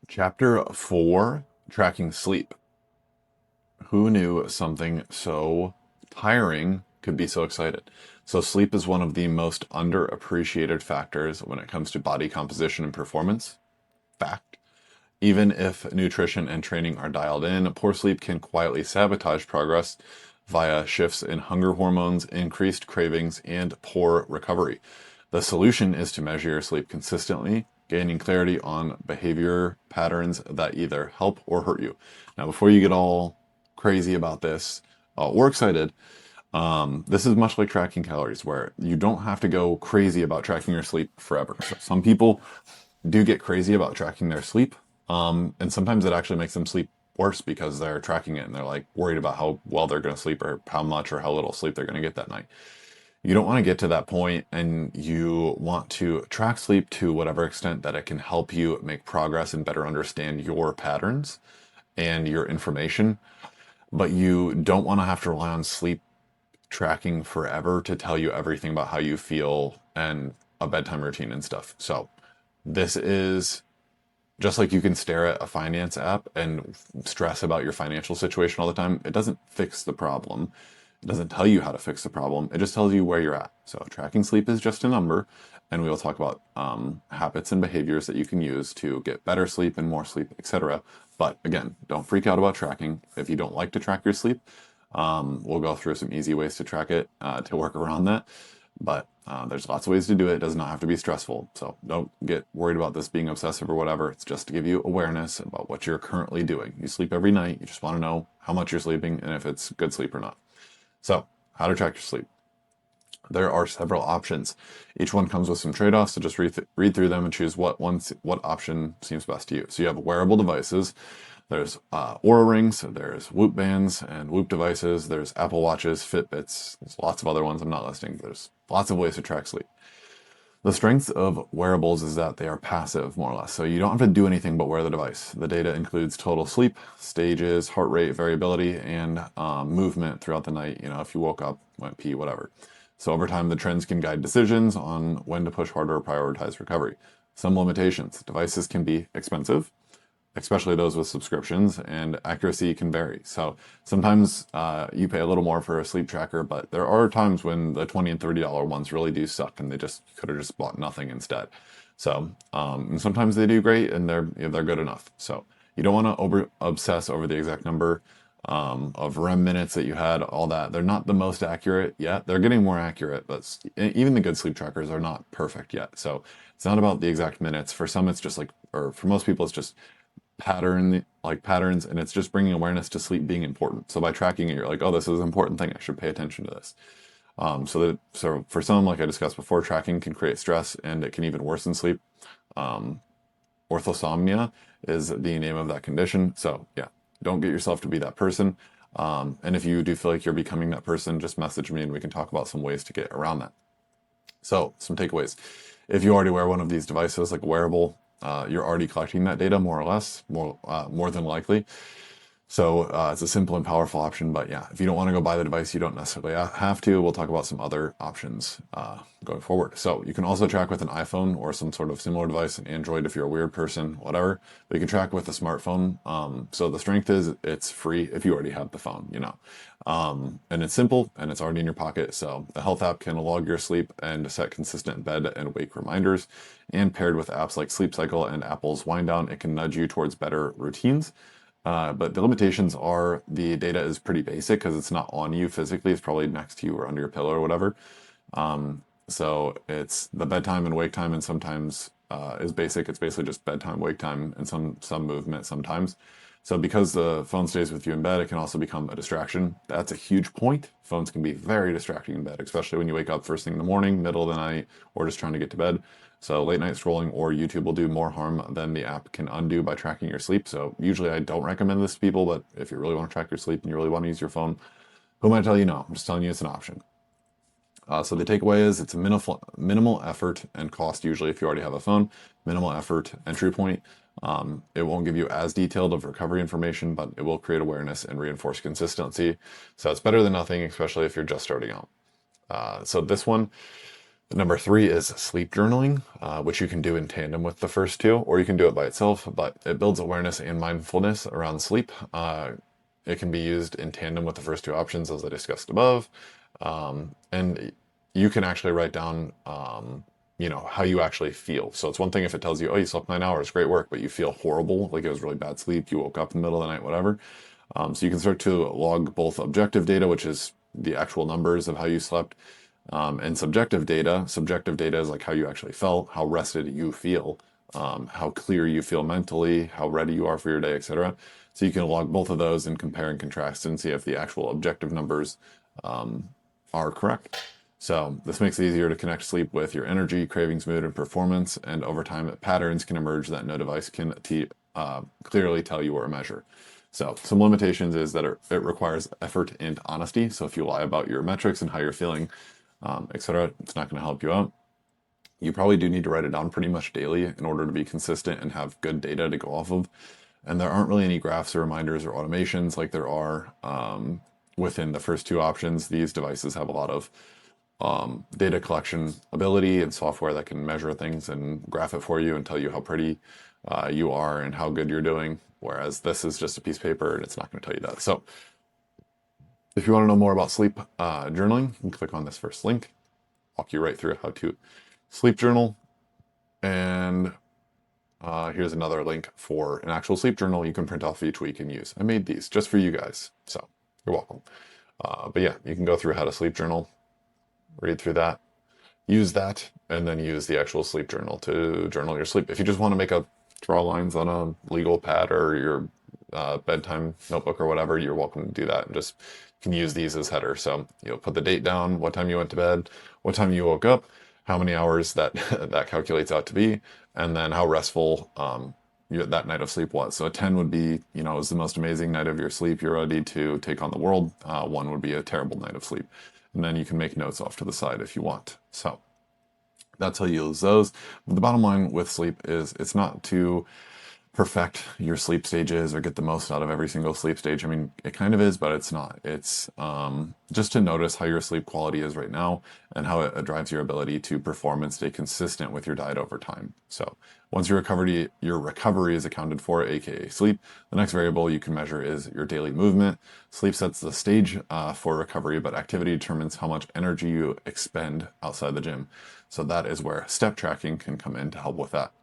Chapter 4, Tracking Sleep. Who knew something so tiring could be so excited? So sleep is one of the most underappreciated factors when it comes to body composition and performance. Fact. Even if nutrition and training are dialed in, poor sleep can quietly sabotage progress via shifts in hunger hormones, increased cravings, and poor recovery. The solution is to measure your sleep consistently, gaining clarity on behavior patterns that either help or hurt you. Now, before you get all crazy about this or excited, this is much like tracking calories, where you don't have to go crazy about tracking your sleep forever. So some people do get crazy about tracking their sleep, and sometimes it actually makes them sleep worse because they're tracking it and they're like worried about how well they're going to sleep or how much or how little sleep they're going to get that night. You don't want to get to that point, and you want to track sleep to whatever extent that it can help you make progress and better understand your patterns and your information. But you don't want to have to rely on sleep tracking forever to tell you everything about how you feel and a bedtime routine and stuff. So this is just like you can stare at a finance app and stress about your financial situation all the time. It doesn't fix the problem. It doesn't tell you how to fix the problem. It just tells you where you're at. So tracking sleep is just a number, and we will talk about habits and behaviors that you can use to get better sleep and more sleep, etc. But again, don't freak out about tracking. If you don't like to track your sleep, we'll go through some easy ways to track it to work around that. But there's lots of ways to do it. It does not have to be stressful. So don't get worried about this being obsessive or whatever. It's just to give you awareness about what you're currently doing. You sleep every night. You just want to know how much you're sleeping and if it's good sleep or not. So how to track your sleep. There are several options. Each one comes with some trade-offs, so just read through them and choose what option seems best to you. So you have wearable devices. There's Oura rings, there's Whoop bands and Whoop devices, there's Apple Watches, Fitbits, there's lots of other ones I'm not listing. There's lots of ways to track sleep. The strength of wearables is that they are passive, more or less. So you don't have to do anything but wear the device. The data includes total sleep, stages, heart rate variability, and movement throughout the night. You know, if you woke up, went pee, whatever. So over time, the trends can guide decisions on when to push harder or prioritize recovery. Some limitations. Devices can be expensive, especially those with subscriptions, and accuracy can vary. So sometimes you pay a little more for a sleep tracker, but there are times when the $20 and $30 ones really do suck, and they just could have just bought nothing instead. So and sometimes they do great, and they're good enough. So you don't want to obsess over the exact number of REM minutes that you had, all that. They're not the most accurate yet. They're getting more accurate, but even the good sleep trackers are not perfect yet. So it's not about the exact minutes. For some, it's just like, or for most people, it's just patterns, and it's just bringing awareness to sleep being important. So by tracking it, you're like, oh, this is an important thing. I should pay attention to this. So for some, like I discussed before, tracking can create stress, and it can even worsen sleep. Orthosomnia is the name of that condition. So yeah, don't get yourself to be that person. And if you do feel like you're becoming that person, just message me and we can talk about some ways to get around that. So some takeaways. If you already wear one of these devices, like a wearable, you're already collecting that data more or less, more than likely. So it's a simple and powerful option. But yeah, if you don't want to go buy the device, you don't necessarily have to. We'll talk about some other options going forward. So you can also track with an iPhone or some sort of similar device, an Android if you're a weird person, whatever. But you can track with a smartphone. So the strength is it's free if you already have the phone, you know. And it's simple and it's already in your pocket. So the health app can log your sleep and set consistent bed and wake reminders. And paired with apps like Sleep Cycle and Apple's Wind Down, it can nudge you towards better routines. But the limitations are the data is pretty basic because it's not on you physically. It's probably next to you or under your pillow or whatever. So it's the bedtime and wake time, and sometimes is basic. It's basically just bedtime, wake time, and some movement sometimes. So because the phone stays with you in bed, it can also become a distraction. That's a huge point. Phones can be very distracting in bed, especially when you wake up first thing in the morning, middle of the night, or just trying to get to bed. So late night scrolling or YouTube will do more harm than the app can undo by tracking your sleep. So usually I don't recommend this to people, but if you really want to track your sleep and you really want to use your phone, who am I to tell you no? I'm just telling you it's an option. So the takeaway is it's a minimal effort and cost usually if you already have a phone, minimal effort entry point. It won't give you as detailed of recovery information, but it will create awareness and reinforce consistency. So it's better than nothing, especially if you're just starting out. So this one, Number three is sleep journaling, which you can do in tandem with the first two, or you can do it by itself, but it builds awareness and mindfulness around sleep. It can be used in tandem with the first two options, as I discussed above. And you can actually write down, how you actually feel. So it's one thing if it tells you, oh, you slept 9 hours, great work, but you feel horrible, like it was really bad sleep, you woke up in the middle of the night, whatever. So you can start to log both objective data, which is the actual numbers of how you slept, and subjective data. Subjective data is like how you actually felt, how rested you feel, how clear you feel mentally, how ready you are for your day, etc. So you can log both of those and compare and contrast and see if the actual objective numbers are correct. So this makes it easier to connect sleep with your energy, cravings, mood, and performance. And over time, patterns can emerge that no device can clearly tell you or measure. So some limitations is that it requires effort and honesty. So if you lie about your metrics and how you're feeling, etc., it's not going to help you out. You probably do need to write it down pretty much daily in order to be consistent and have good data to go off of. And there aren't really any graphs or reminders or automations like there are within the first two options. These devices have a lot of data collection ability and software that can measure things and graph it for you and tell you how pretty you are and how good you're doing. Whereas this is just a piece of paper and it's not going to tell you that. So if you want to know more about sleep journaling, you can click on this first link. Walk you right through how to sleep journal. And here's another link for an actual sleep journal you can print off each week and use. I made these just for you guys, so you're welcome. But yeah, you can go through how to sleep journal, read through that, use that, and then use the actual sleep journal to journal your sleep. If you just want to draw lines on a legal pad or your bedtime notebook or whatever, you're welcome to do that, and just can use these as header. So you'll put the date down, what time you went to bed, what time you woke up, how many hours that that calculates out to be, and then how restful that night of sleep was. So a 10 would be, it was the most amazing night of your sleep. You're ready to take on the world. 1 would be a terrible night of sleep. And then you can make notes off to the side if you want. So that's how you use those. But the bottom line with sleep is it's not to perfect your sleep stages or get the most out of every single sleep stage. I mean, it kind of is, but it's not. It's just to notice how your sleep quality is right now and how it drives your ability to perform and stay consistent with your diet over time. So once your recovery is accounted for, aka sleep, the next variable you can measure is your daily movement. Sleep sets the stage for recovery, but activity determines how much energy you expend outside the gym. So that is where step tracking can come in to help with that.